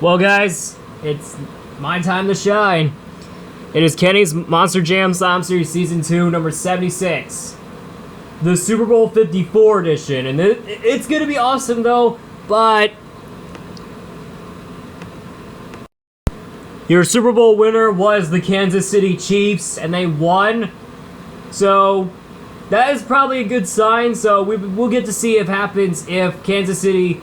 Well, guys, it's my time to shine. It is Kenny's Monster Jam Slam Series Season 2, number 76. The Super Bowl 54 edition. And it's going to be awesome, though, but your Super Bowl winner was the Kansas City Chiefs, and they won. So that is probably a good sign. So we'll get to see if happens if Kansas City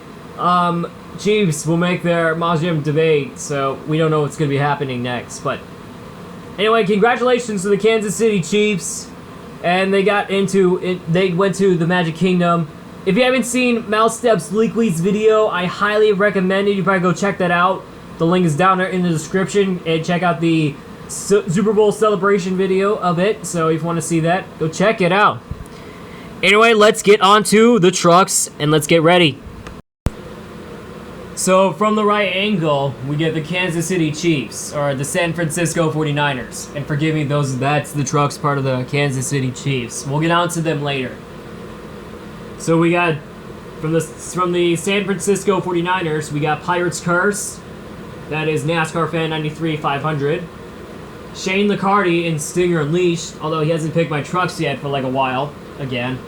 Chiefs will make their Majim debate. So we don't know what's going to be happening next. But anyway, congratulations to the Kansas City Chiefs. And they got into it. They went to the Magic Kingdom. If you haven't seen Malstep's Leakly's video, I highly recommend it. You probably go check that out. The link is down there in the description. And check out the Super Bowl celebration video of it. So if you want to see that, go check it out. Anyway, let's get on to the trucks and let's get ready. So from the right angle, we get the Kansas City Chiefs, or the San Francisco 49ers. And forgive me, that's the trucks part of the Kansas City Chiefs. We'll get on to them later. So we got, from the San Francisco 49ers, we got Pirates Curse. That is NASCAR Fan 93 500. Shane Liccardi in Stinger Unleashed, although he hasn't picked my trucks yet for like a while, again.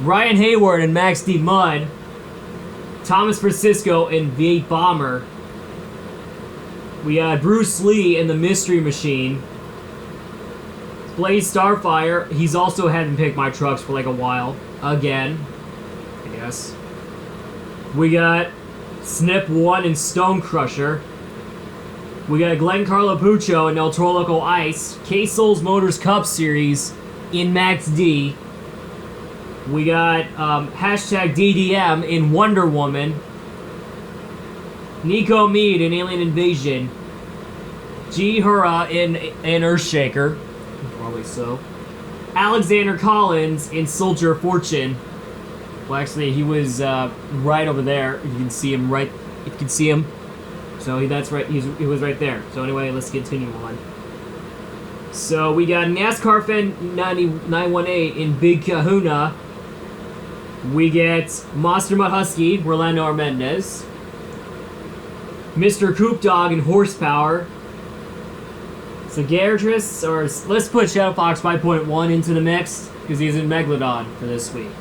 Ryan Hayward and Max D. Mudd. Thomas Francisco in V8 Bomber. We got Bruce Lee in the Mystery Machine. Blaze Starfire, he's also hadn't picked my trucks for like a while, again, I guess. We got Snip 1 and Stone Crusher. We got Giancarlo Puccio and El Toro Loco Ice, K-Souls Motors Cup Series in Max D. We got hashtag DDM in Wonder Woman. Nico Mead in Alien Invasion. G. Hura in Earthshaker. Probably so. Alexander Collins in Soldier of Fortune. Well, actually, he was right over there. If you can see him right. If you can see him. So that's right. He was right there. So anyway, let's continue on. So we got NASCAR Fan 918 in Big Kahuna. We get Monster Mutt Husky, Rolando Armendez. Mr. Coop Dog in Horsepower. Sagaritris, or let's put Shadow Fox 5.1 into the mix, because he's in Megalodon for this week.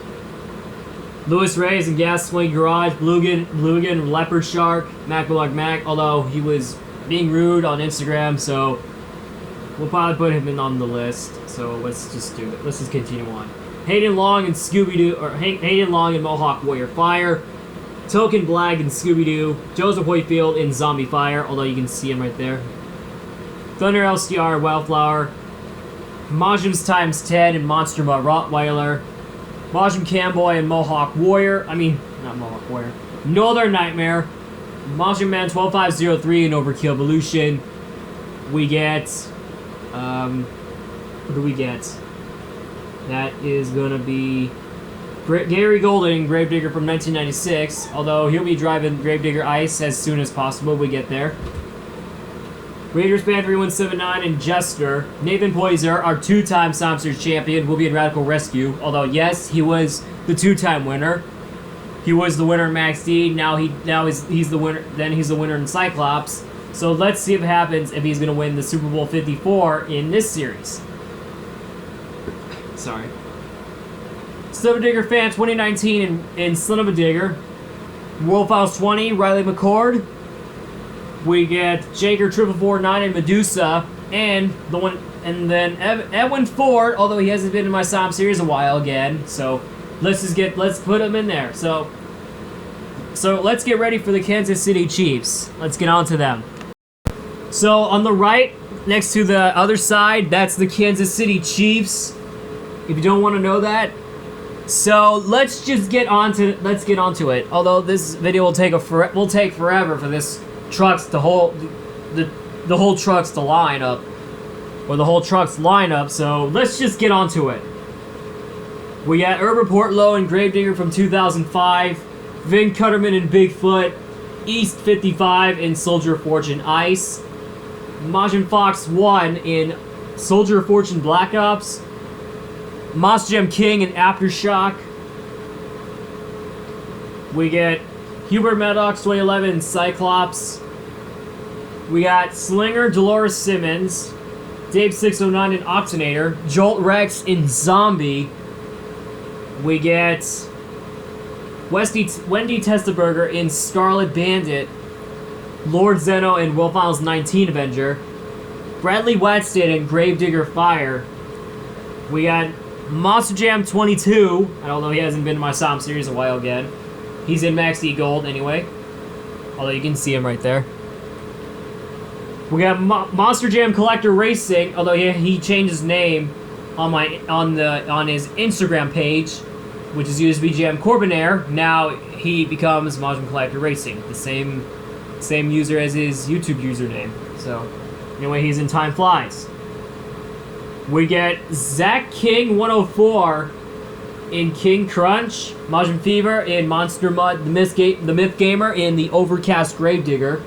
Lewis Reyes in Gas Swing Garage, Bluegan, Leopard Shark, Mac Bullock Mac, although he was being rude on Instagram, so we'll probably put him in on the list. So let's just do it. Let's just continue on. Hayden Long and Scooby-Doo, or Hayden Long and Mohawk Warrior Fire. Token Black and Scooby-Doo. Joseph Hoyfield in Zombie Fire, although you can see him right there. Thunder LCR, Wildflower. Majim's Times 10 and Monster Mutt Rottweiler. Majim Camboy and Mohawk Warrior. I mean, not Mohawk Warrior. Northern Nightmare. Majim Man 12503 and Overkill Evolution. We get, what do we get? That is going to be Gary Golden, Gravedigger from 1996, although he'll be driving Gravedigger Ice as soon as possible we get there. Raiders Band 3179 and Jester. Nathan Poyser, our two-time Slam Series champion, will be in Radical Rescue, although yes, he was the two-time winner. He was the winner in Max D, he's the winner, then he's the winner in Cyclops. So let's see if it happens if he's going to win the Super Bowl 54 in this series. Sorry. Son of a Digger Fan 2019 in Son of a Digger. Wolf House 20, Riley McCord. We get Jager 4449 and Medusa, and then Edwin Ford, although he hasn't been in my Slam Series a while again. So let's put him in there. So let's get ready for the Kansas City Chiefs. Let's get on to them. So on the right, next to the other side, that's the Kansas City Chiefs. If you don't want to know that. So let's get onto it. Although this video will take forever for this trucks to the whole trucks to line up, or the whole trucks line up. So let's just get onto it. We got Herbert Portlow and Gravedigger from 2005, Vin Cutterman and Bigfoot, East 55 in Soldier of Fortune Ice, Majin Fox 1 in Soldier of Fortune Black Ops, Moss Gem King and Aftershock. We get Hubert Maddox 2011 in Cyclops. We got Slinger, Dolores Simmons, Dave 609 in Octonator, Jolt Rex in Zombie. We get Wendy Testaberger in Scarlet Bandit, Lord Zeno in Will Finals 19 Avenger, Bradley Whetstone in Gravedigger Fire. We got Monster Jam 22, although he hasn't been to my Psalm series in a while again. He's in Max D Gold anyway, although you can see him right there. We got Monster Jam Collector Racing, although he changed his name on his Instagram page, which is used to be Jam Corbinair. Now he becomes Monster Jam Collector Racing, the same user as his YouTube username. So anyway, he's in Time Flies. We get Zach King 104 in King Crunch, Majin Fever in Monster Mud, the Myth Gamer in the Overcast Gravedigger,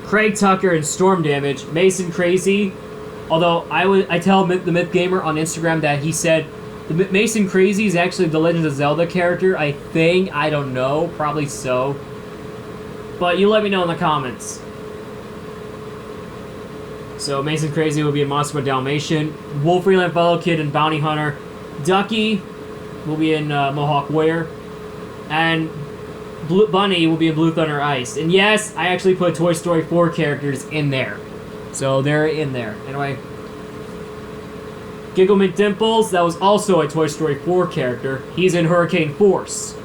Craig Tucker in Storm Damage, Mason Crazy. Although I tell the Myth Gamer on Instagram that he said the Mason Crazy is actually the Legend of Zelda character. I think, I don't know, probably so. But you let me know in the comments. So Mason Crazy will be in Monster Mud Dalmatian, Wolfrey Fellow Kid in Bounty Hunter, Ducky will be in Mohawk Warrior, and Blue Bunny will be in Blue Thunder Ice. And yes, I actually put Toy Story 4 characters in there. So they're in there. Anyway, Giggle McDimples, that was also a Toy Story 4 character. He's in Hurricane Force.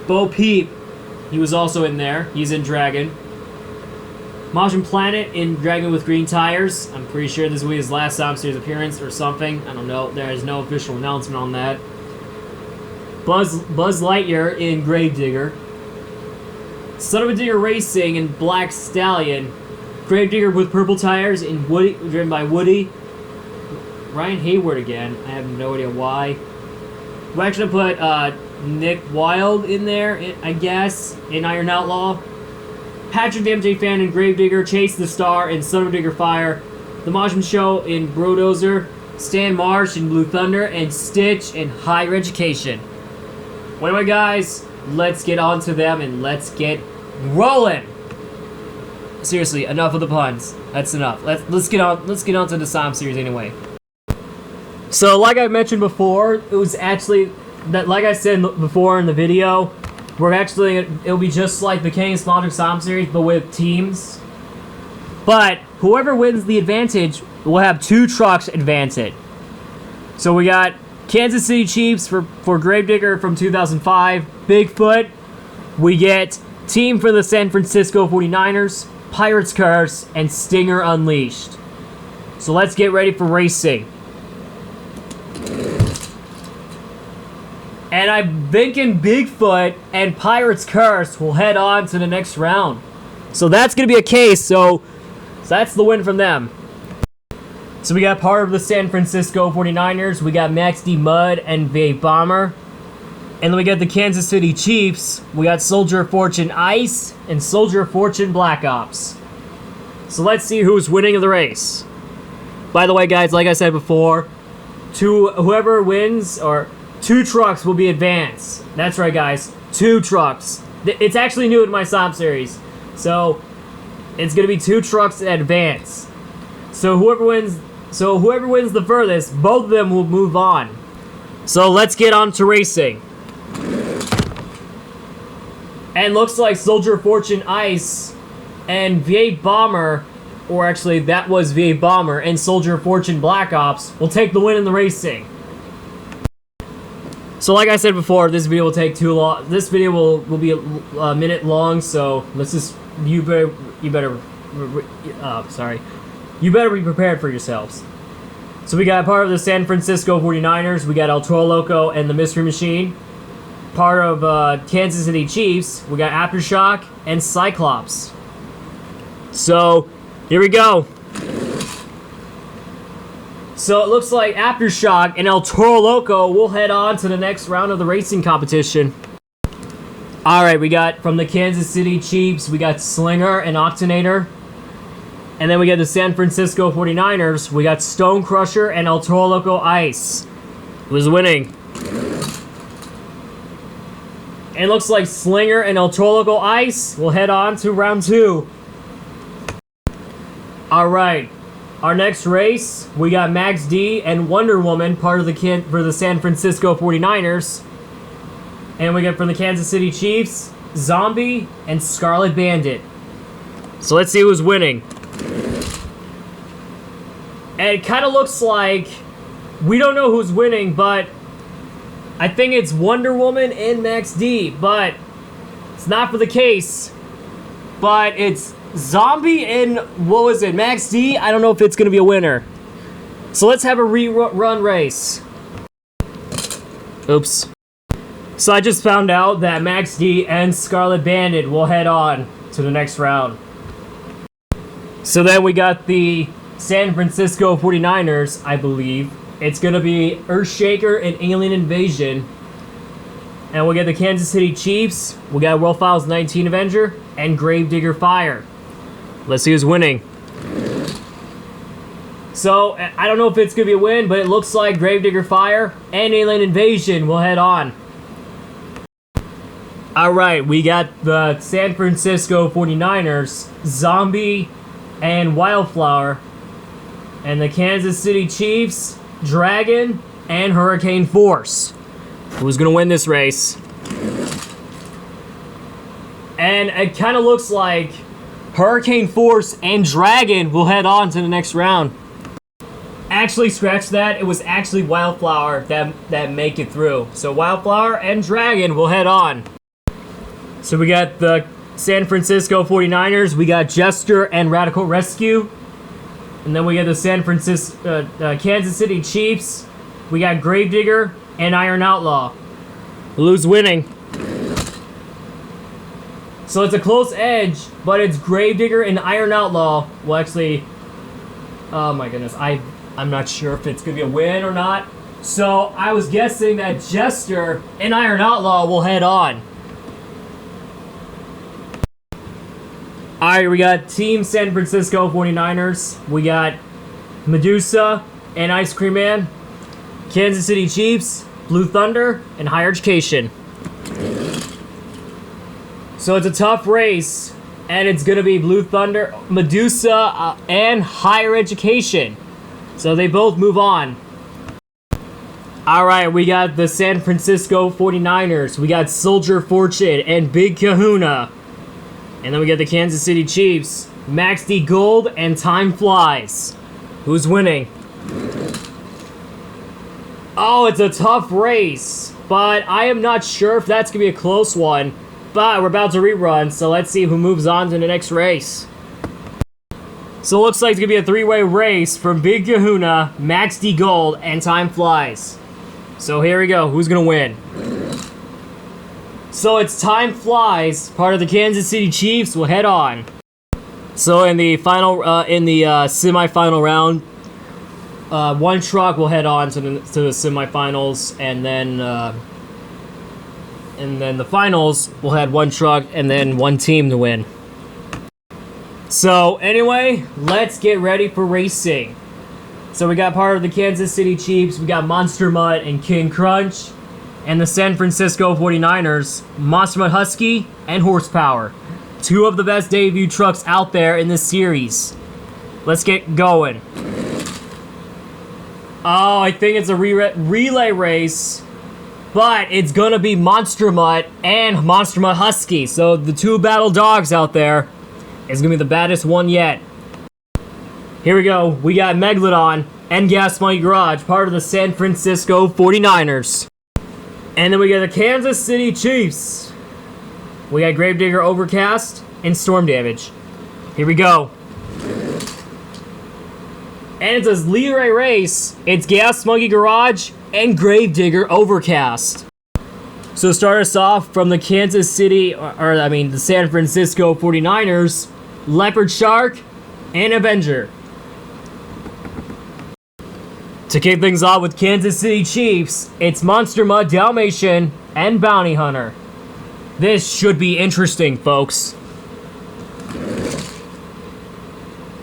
Bo Peep, he was also in there. He's in Dragon. Majin Planet in Dragon with Green Tires. I'm pretty sure this will be his last Psalm Series appearance or something. I don't know. There is no official announcement on that. Buzz Lightyear in Gravedigger. Son of a Digger Racing in Black Stallion. Gravedigger with Purple Tires in Woody, driven by Woody. Ryan Hayward again. I have no idea why. We're actually going to put Nick Wilde in there, I guess, in Iron Outlaw. Patrick the MJ Fan in Gravedigger, Chase the Star in Son of a Digger Fire, The Majin Show in Brodozer, Stan Marsh in Blue Thunder, and Stitch in Higher Education. Well, anyway, guys, let's get on to them and let's get rolling. Seriously, enough of the puns. That's enough. Let's get on to the Psalm series anyway. So, like I mentioned before, it was actually that, like I said before in the video, it'll be just like the King Sponsored Psalm series, but with teams. But whoever wins the advantage will have 2 trucks advance it. So we got Kansas City Chiefs for Gravedigger from 2005, Bigfoot. We get Team for the San Francisco 49ers, Pirates Curse, and Stinger Unleashed. So let's get ready for racing. And I'm thinking Bigfoot and Pirates Curse will head on to the next round. So that's going to be a case, so that's the win from them. So we got part of the San Francisco 49ers. We got Max D Mud and V8 Bomber. And then we got the Kansas City Chiefs. We got Soldier of Fortune Ice and Soldier of Fortune Black Ops. So let's see who's winning the race. By the way, guys, like I said before, whoever wins, or 2 trucks will be advanced. That's right, guys. 2 trucks. It's actually new in my Psalm series. So, it's going to be 2 trucks at advance. So whoever wins the furthest, both of them will move on. So let's get on to racing. And looks like Soldier of Fortune Ice and V8 Bomber, or actually that was V8 Bomber, and Soldier of Fortune Black Ops will take the win in the racing. So like I said before, this video will take too long. This video will be a minute long, so let's just you better be prepared for yourselves. So we got part of the San Francisco 49ers, we got El Toro Loco and the Mystery Machine. Part of Kansas City Chiefs, we got Aftershock and Cyclops. So here we go. So it looks like Aftershock and El Toro Loco will head on to the next round of the racing competition. Alright, we got from the Kansas City Chiefs, we got Slinger and Octonator. And then we got the San Francisco 49ers, we got Stone Crusher and El Toro Loco Ice. Who's winning? And it looks like Slinger and El Toro Loco Ice will head on to round 2. All right. Our next race, we got Max D and Wonder Woman, part of the for the San Francisco 49ers. And we got from the Kansas City Chiefs, Zombie and Scarlet Bandit. So let's see who's winning. And it kind of looks like we don't know who's winning, but I think it's Wonder Woman and Max D, but it's not for the case. But it's Zombie and, what was it, Max D? I don't know if it's going to be a winner. So let's have a rerun race. Oops. So I just found out that Max D and Scarlet Bandit will head on to the next round. So then we got the San Francisco 49ers, I believe. It's going to be Earthshaker and Alien Invasion. And we get the Kansas City Chiefs. We got World Files 19 Avenger and Gravedigger Fire. Let's see who's winning. So, I don't know if it's going to be a win, but it looks like Gravedigger Fire and Alien Invasion will head on. Alright, we got the San Francisco 49ers, Zombie and Wildflower. And the Kansas City Chiefs, Dragon and Hurricane Force. Who's going to win this race? And it kind of looks like Hurricane Force and Dragon will head on to the next round. Actually, scratch that. It was actually Wildflower that make it through. So Wildflower and Dragon will head on. So we got the San Francisco 49ers. We got Jester and Radical Rescue. And then we got the Kansas City Chiefs. We got Gravedigger and Iron Outlaw. Who's winning? So it's a close edge, but it's Gravedigger and Iron Outlaw. Well, actually, oh my goodness, I'm not sure if it's gonna be a win or not. So I was guessing that Jester and Iron Outlaw will head on. Alright, we got Team San Francisco 49ers. We got Medusa and Ice Cream Man. Kansas City Chiefs, Blue Thunder, and Higher Education. So it's a tough race, and it's going to be Blue Thunder, Medusa, and Higher Education. So they both move on. Alright, we got the San Francisco 49ers. We got Soldier Fortune and Big Kahuna. And then we got the Kansas City Chiefs, Max D Gold, and Time Flies. Who's winning? Oh, it's a tough race, but I am not sure if that's going to be a close one. But we're about to rerun, so let's see who moves on to the next race. So it looks like it's going to be a three-way race from Big Kahuna, Max D Gold, and Time Flies. So here we go. Who's going to win? So it's Time Flies, part of the Kansas City Chiefs, will head on. So in the final, semifinal round, one truck will head on to the semifinals, and then the finals will have one truck and then one team to win. So anyway, let's get ready for racing. So we got part of the Kansas City Chiefs, we got Monster Mutt and King Crunch, and the San Francisco 49ers, Monster Mutt Husky and Horsepower. Two of the best debut trucks out there in this series. Let's get going. Oh, I think it's a relay race. But it's gonna be Monster Mutt and Monster Mutt Husky. So the two battle dogs out there is gonna be the baddest one yet. Here we go. We got Megalodon and Gas Monkey Garage, part of the San Francisco 49ers. And then we got the Kansas City Chiefs. We got Gravedigger Overcast and Storm Damage. Here we go. And it's a relay race. It's Gas Monkey Garage and Gravedigger Overcast. So start us off from the Kansas City, the San Francisco 49ers, Leopard Shark, and Avenger. To kick things off with Kansas City Chiefs, it's Monster Mutt, Dalmatian, and Bounty Hunter. This should be interesting, folks.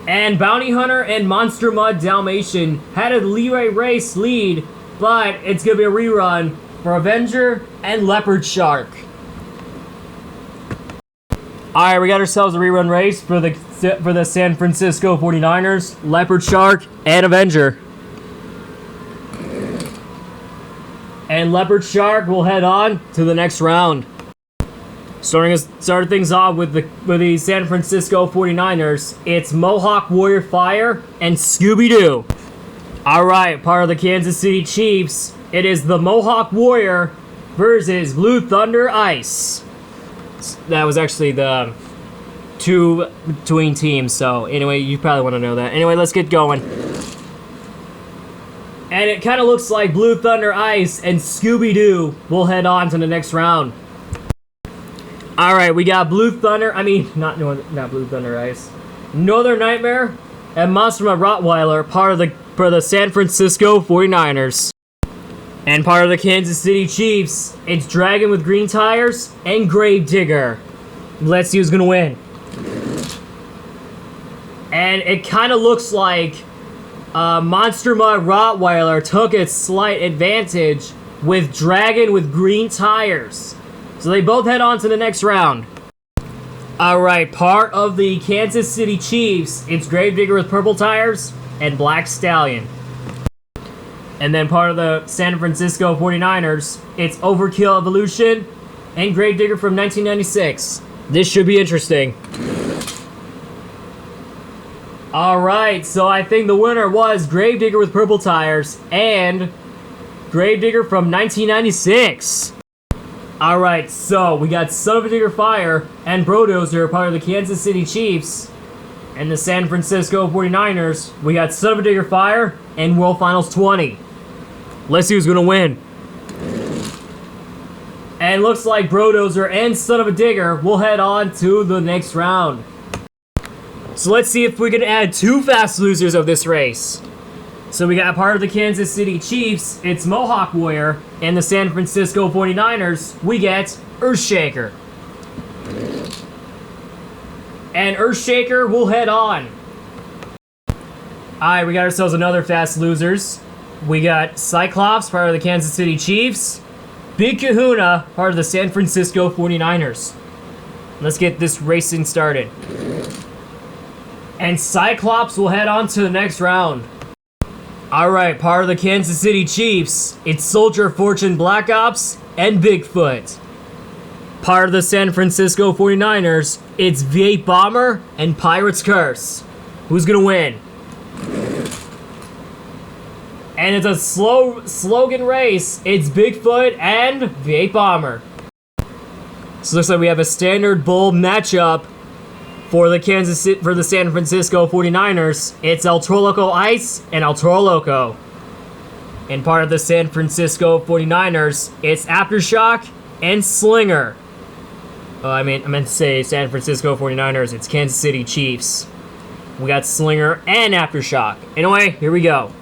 And Bounty Hunter and Monster Mutt, Dalmatian had a relay race lead, but it's going to be a rerun for Avenger and Leopard Shark. All right, we got ourselves a rerun race for the San Francisco 49ers, Leopard Shark, and Avenger. And Leopard Shark will head on to the next round. Starting things off with the San Francisco 49ers, it's Mohawk Warrior Fire and Scooby-Doo. All right, part of the Kansas City Chiefs, it is the Mohawk Warrior versus Blue Thunder Ice. That was actually the two between teams, so anyway, you probably want to know that. Anyway, let's get going. And it kind of looks like Blue Thunder Ice and Scooby-Doo will head on to the next round. All right, we got Blue Thunder, not Blue Thunder Ice. Northern Nightmare and Monster Rottweiler, part of the San Francisco 49ers. And part of the Kansas City Chiefs, it's Dragon with Green Tires and Gravedigger. Let's see who's gonna win. And it kind of looks like Monster Mud Rottweiler took a slight advantage with Dragon with Green Tires. So they both head on to the next round. Alright, part of the Kansas City Chiefs, it's Gravedigger with Purple Tires and Black Stallion. And then part of the San Francisco 49ers, it's Overkill Evolution and Gravedigger from 1996. This should be interesting. Alright, so I think the winner was Gravedigger with Purple Tires and Gravedigger from 1996. Alright, so we got Son of a Digger Fire and Brodozer, part of the Kansas City Chiefs, and the San Francisco 49ers. We got Son of a Digger Fire and World Finals 20. Let's see who's gonna win. And looks like Brodozer and Son of a Digger will head on to the next round. So let's see if we can add two fast losers of this race. So we got part of the Kansas City Chiefs, it's Mohawk Warrior, and the San Francisco 49ers, we get Earthshaker. And Earthshaker will head on. Alright, we got ourselves another fast losers. We got Cyclops, part of the Kansas City Chiefs. Big Kahuna, part of the San Francisco 49ers. Let's get this racing started. And Cyclops will head on to the next round. Alright, part of the Kansas City Chiefs, it's Soldier of Fortune Black Ops and Bigfoot. Part of the San Francisco 49ers, it's V8 Bomber and Pirate's Curse. Who's gonna win? And it's a slogan race. It's Bigfoot and V8 Bomber. So it looks like we have a standard bull matchup for the San Francisco 49ers. It's El Toro Loco Ice and El Toro Loco. And part of the San Francisco 49ers, it's Aftershock and Slinger. I meant to say San Francisco 49ers. It's Kansas City Chiefs. We got Slinger and Aftershock. Anyway, here we go.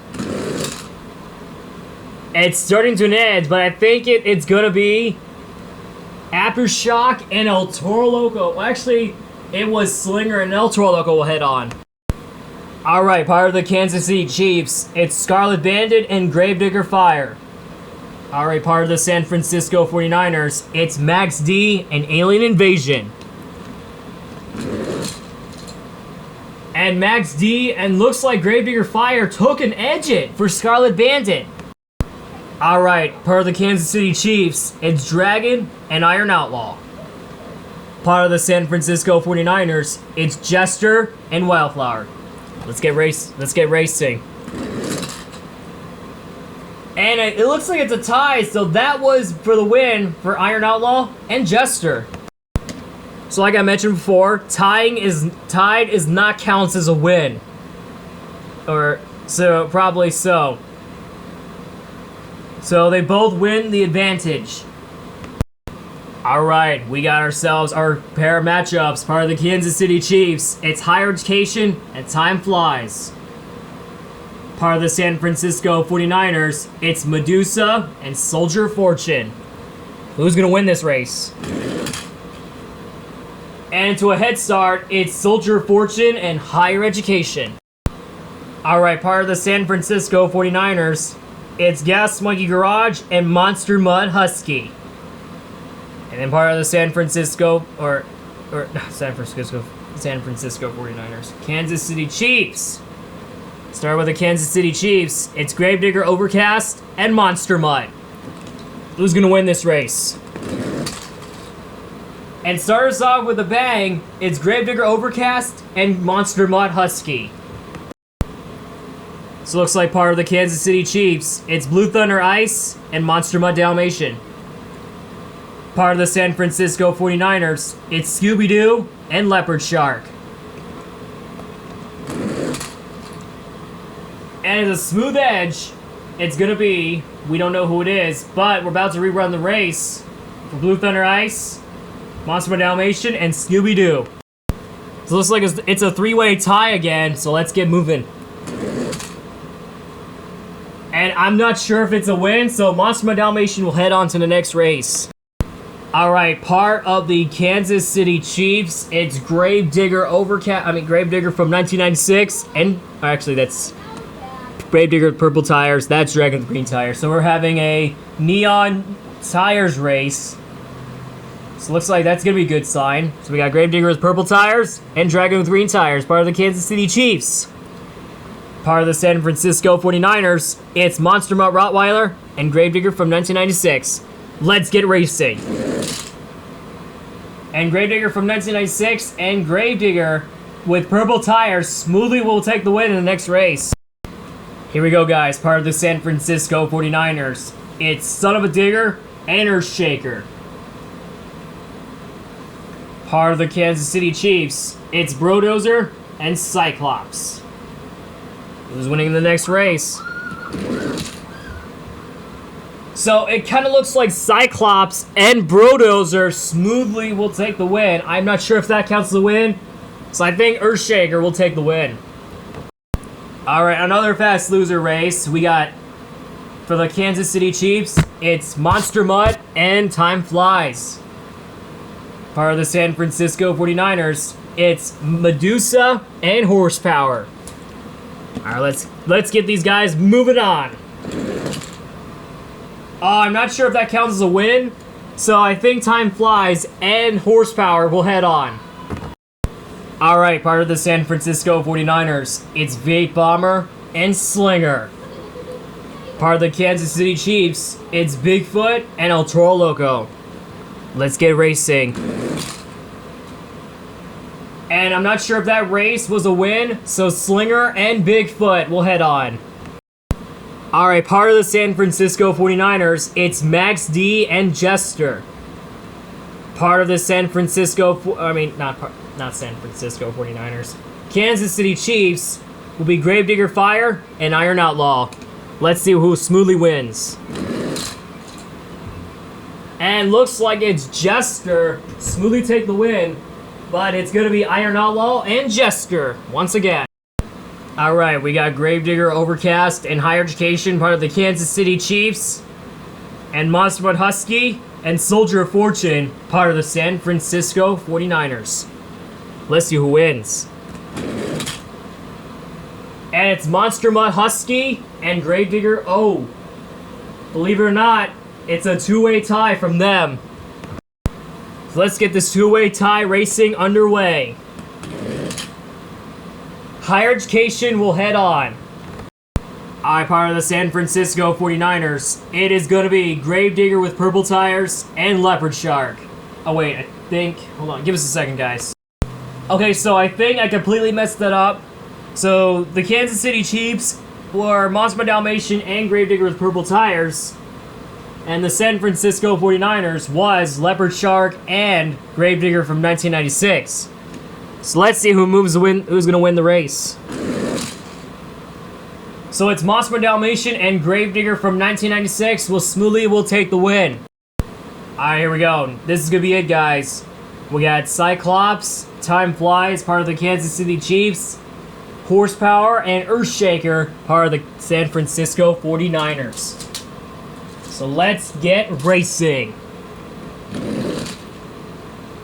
It's starting to an edge, but I think it's gonna be Aftershock and El Toro Loco. Well, actually, it was Slinger and El Toro Loco will head on. Alright, part of the Kansas City Chiefs, it's Scarlet Bandit and Gravedigger Fire. Alright, part of the San Francisco 49ers, it's Max D and Alien Invasion. And Max D and looks like Gravedigger Fire took an edge it for Scarlet Bandit. Alright, part of the Kansas City Chiefs, it's Dragon and Iron Outlaw. Part of the San Francisco 49ers, it's Jester and Wildflower. Let's get racing. And it looks like it's a tie, so that was for the win for Iron Outlaw and Jester. So like I mentioned before, tied is not counts as a win. Or so probably so. So they both win the advantage. Alright, we got ourselves our pair of matchups. Part of the Kansas City Chiefs, it's Higher Education and Time Flies. Part of the San Francisco 49ers, it's Medusa and Soldier of Fortune. Who's gonna win this race? And to a head start, it's Soldier of Fortune and Higher Education. Alright, part of the San Francisco 49ers, it's Gas Monkey Garage and Monster Mud Husky. And then part of the San Francisco, or or San Francisco 49ers. Kansas City Chiefs. Start with the Kansas City Chiefs. It's Gravedigger Overcast and Monster Mutt. Who's gonna win this race? And start us off with a bang. It's Gravedigger Overcast and Monster Mutt Husky. So looks like part of the Kansas City Chiefs. It's Blue Thunder Ice and Monster Mutt Dalmatian. Part of the San Francisco 49ers. It's Scooby-Doo and Leopard Shark. And as a smooth edge, it's gonna be, we don't know who it is, but we're about to rerun the race for Blue Thunder Ice, Monster Mutt Dalmatian, and Scooby-Doo. So it looks like it's a three-way tie again, so let's get moving. And I'm not sure if it's a win, so Monster Mutt Dalmatian will head on to the next race. Alright, part of the Kansas City Chiefs, it's Gravedigger Gravedigger from 1996, and actually that's Gravedigger with purple tires, that's Dragon with green tires. So we're having a neon tires race. So looks like that's gonna be a good sign. So we got Gravedigger with purple tires and Dragon with green tires, part of the Kansas City Chiefs. Part of the San Francisco 49ers, it's Monster Mutt Rottweiler and Gravedigger from 1996. Let's get racing. And Gravedigger from 1996 and Gravedigger with purple tires smoothly will take the win in the next race. Here we go, guys. Part of the San Francisco 49ers. It's Son of a Digger and Earthshaker. Part of the Kansas City Chiefs. It's Brodozer and Cyclops. Who's winning the next race? So it kind of looks like Cyclops and Brodozer smoothly will take the win. I'm not sure if that counts as a win. So I think Earthshaker will take the win. Alright, another fast loser race. We got, for the Kansas City Chiefs, it's Monster Mutt and Time Flies. Part of the San Francisco 49ers, it's Medusa and Horsepower. Alright, let's get these guys moving on. I'm not sure if that counts as a win, so I think Time Flies and Horsepower will head on. Alright, part of the San Francisco 49ers, it's V8 Bomber and Slinger. Part of the Kansas City Chiefs, it's Bigfoot and El Toro Loco. Let's get racing. And I'm not sure if that race was a win, so Slinger and Bigfoot will head on. Alright, part of the San Francisco 49ers, it's Max D and Jester. Part of the San Francisco, not San Francisco 49ers. Kansas City Chiefs will be Gravedigger Fire and Iron Outlaw. Let's see who smoothly wins. And looks like it's Jester smoothly take the win, but it's gonna be Iron Outlaw and Jester once again. Alright, we got Gravedigger Overcast and Higher Education, part of the Kansas City Chiefs, and Monster Mutt Husky and Soldier of Fortune, part of the San Francisco 49ers. Let's see who wins. And it's Monster Mutt Husky and Gravedigger. Oh, believe it or not, it's a two-way tie from them. So let's get this two-way tie racing underway. Higher Education will head on. Part of the San Francisco 49ers. It is going to be Gravedigger with purple tires and Leopard Shark. Oh wait, I think, hold on, give us a second, guys. Okay, so I think I completely messed that up. So the Kansas City Chiefs were Monster Mutt Dalmatian and Gravedigger with purple tires. And the San Francisco 49ers was Leopard Shark and Gravedigger from 1996. So let's see who's going to win the race. So it's Monster Mutt Dalmatian and Gravedigger from 1996 will take the win. Alright, here we go. This is going to be it, guys. We got Cyclops, Time Flies, part of the Kansas City Chiefs, Horsepower, and Earthshaker, part of the San Francisco 49ers. So let's get racing.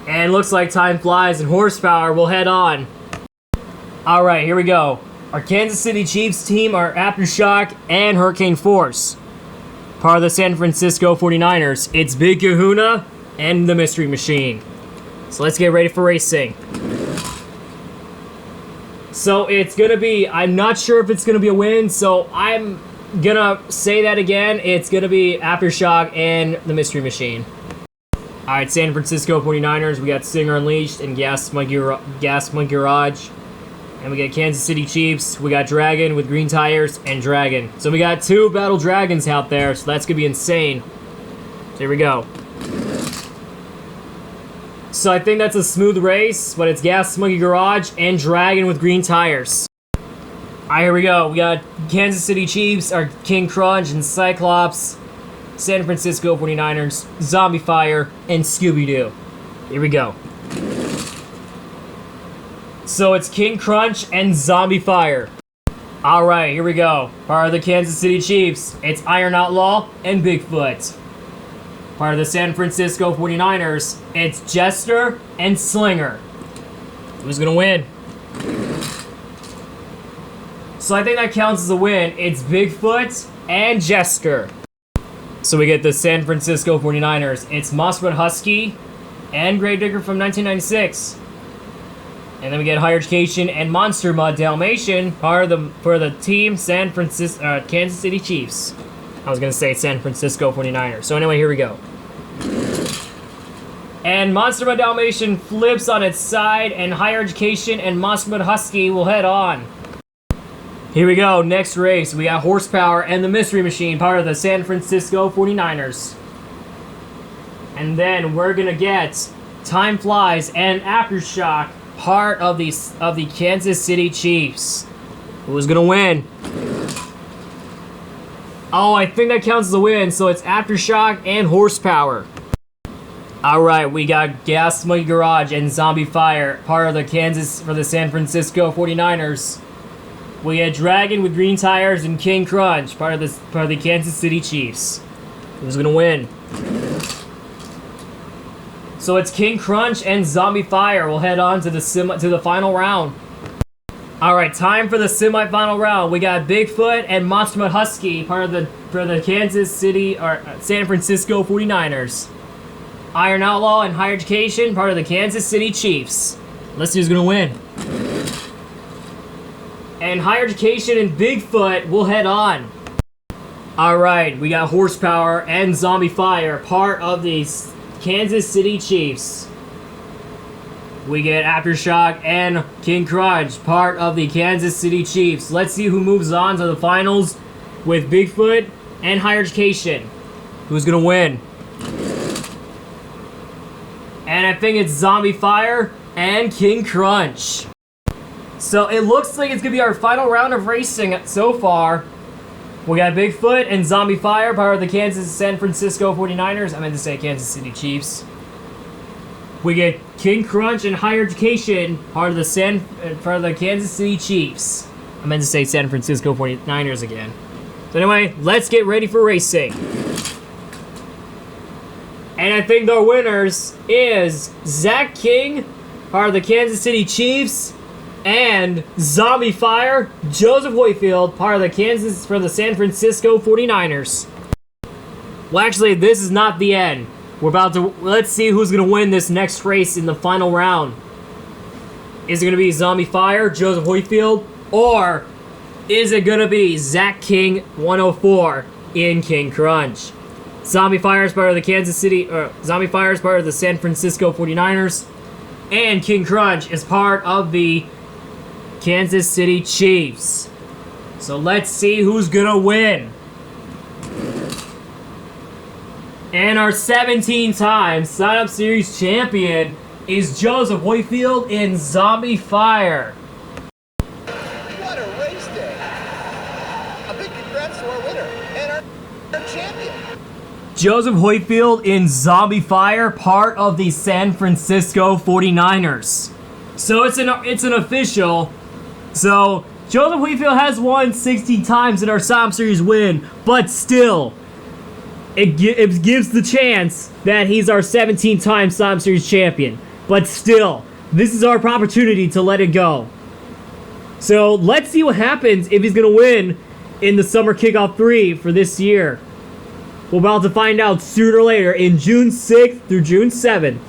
And looks like Time Flies and Horsepower will head on. Alright, here we go. Our Kansas City Chiefs team are Aftershock and Hurricane Force. Part of the San Francisco 49ers, it's Big Kahuna and the Mystery Machine. So let's get ready for racing. So it's gonna be, I'm not sure if it's gonna be a win, so I'm gonna say that again. It's gonna be Aftershock and the Mystery Machine. Alright, San Francisco 49ers, we got Singer Unleashed and Gas Monkey Garage. And we got Kansas City Chiefs, we got Dragon with green tires, and Dragon. So we got 2 Battle Dragons out there, so that's gonna be insane. So here we go. So I think that's a smooth race, but it's Gas Monkey Garage and Dragon with green tires. Alright, here we go. We got Kansas City Chiefs, our King Crunch and Cyclops, San Francisco 49ers, Zombie Fire, and Scooby-Doo. Here we go. So it's King Crunch and Zombie Fire. Alright, here we go. Part of the Kansas City Chiefs, it's Iron Outlaw and Bigfoot. Part of the San Francisco 49ers, it's Jester and Slinger. Who's gonna win? So I think that counts as a win. It's Bigfoot and Jester. So we get the San Francisco 49ers. It's Mosswood Husky and Gravedigger from 1996. And then we get Higher Education and Monster Mud Dalmatian for the team Kansas City Chiefs. I was gonna say San Francisco 49ers. So anyway, here we go. And Monster Mud Dalmatian flips on its side, and Higher Education and Monster Mud Husky will head on. Here we go, next race. We got Horsepower and the Mystery Machine, part of the San Francisco 49ers. And then we're gonna get Time Flies and Aftershock, part of the Kansas City Chiefs. Who's gonna win? Oh, I think that counts as a win, so it's Aftershock and Horsepower. Alright, we got Gas Monkey Garage and Zombie Fire, part of the San Francisco 49ers. We get Dragon with green tires and King Crunch, part of the Kansas City Chiefs. Who's gonna win? So it's King Crunch and Zombie Fire. We'll head on to the final round. Alright, time for the semi-final round. We got Bigfoot and Monster Mud Husky, part of the Kansas City or San Francisco 49ers. Iron Outlaw and Higher Education, part of the Kansas City Chiefs. Let's see who's gonna win. And Higher Education and Bigfoot will head on. Alright, we got Horsepower and Zombie Fire, part of the Kansas City Chiefs. We get Aftershock and King Crunch, part of the Kansas City Chiefs. Let's see who moves on to the finals with Bigfoot and Higher Education. Who's gonna win? And I think it's Zombie Fire and King Crunch. So it looks like it's gonna be our final round of racing so far. We got Bigfoot and Zombie Fire, part of the San Francisco 49ers. I meant to say Kansas City Chiefs. We get King Crunch and Higher Education, part of the Kansas City Chiefs. I meant to say San Francisco 49ers again. So anyway, let's get ready for racing. And I think the winners is Zach King, part of the Kansas City Chiefs, and Zombie Fire, Joseph Hoyfield, part of the San Francisco 49ers. Well, actually, this is not the end. Let's see who's gonna win this next race in the final round. Is it gonna be Zombie Fire, Joseph Hoyfield, or is it gonna be Zach King 104 in King Crunch? Zombie Fire is part of the San Francisco 49ers, and King Crunch is part of the Kansas City Chiefs. So let's see who's gonna win. And our 17-time sign-up series champion is Joseph Hoyfield in Zombie Fire. What a race day! A big congrats to our winner and our champion. Joseph Hoyfield in Zombie Fire, part of the San Francisco 49ers. So it's an official. So Joseph Hoyfield has won 60 times in our sign-up series win, but still, it gives the chance that he's our 17-time sign-up series champion. But still, this is our opportunity to let it go. So let's see what happens if he's gonna win in the Summer Kickoff 3 for this year. We're about to find out sooner or later in June 6th through June 7th.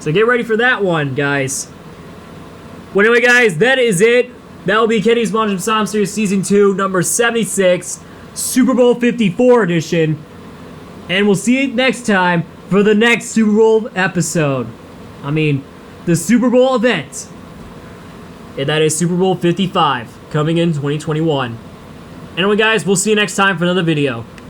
So get ready for that one, guys. Well, anyway, guys, that is it. That will be Kenny's Monsters of Psalm Series Season 2, number 76, Super Bowl 54 edition. And we'll see you next time for the next Super Bowl episode. I mean, the Super Bowl event. And that is Super Bowl 55, coming in 2021. Anyway, guys, we'll see you next time for another video.